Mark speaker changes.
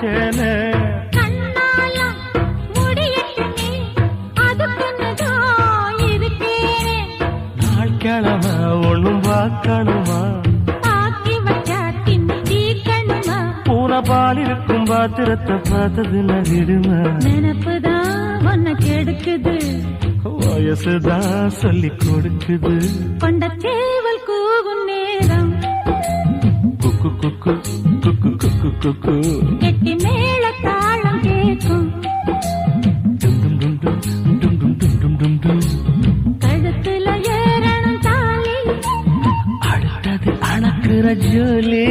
Speaker 1: நினைச்சேனே.
Speaker 2: கண்ணாலம் முடியட்டுமே, அதுக்குன்னுதான் இருக்கேனே.
Speaker 1: நாள் கிழமை ஒண்ணும் பார்க்கணுமா,
Speaker 2: ஆக்கி வச்சா தின்னு தீக்கணுமா,
Speaker 1: பூனை பால் இருக்கும் பாத்திரத்தை பார்த்தது நகிடுமா.
Speaker 2: நினப்புதான் உன்னை கெடுக்குது,
Speaker 1: வயசுதான் சொல்லி கொடுக்குது.
Speaker 2: கொண்ட சேவல் கூவும் நேரம்,
Speaker 1: குக்கு குக்கு குக்கு குக்கு குக்கு
Speaker 2: கெட்டி மேல தாளம் கேட்கும்.
Speaker 1: டும் டும் டும் டும் டும் டும் டும் டும் டும் டும்.
Speaker 2: கழுத்துல ஏறணும் தாலி,
Speaker 1: அடுத்தது அணக்குற ஜோலி.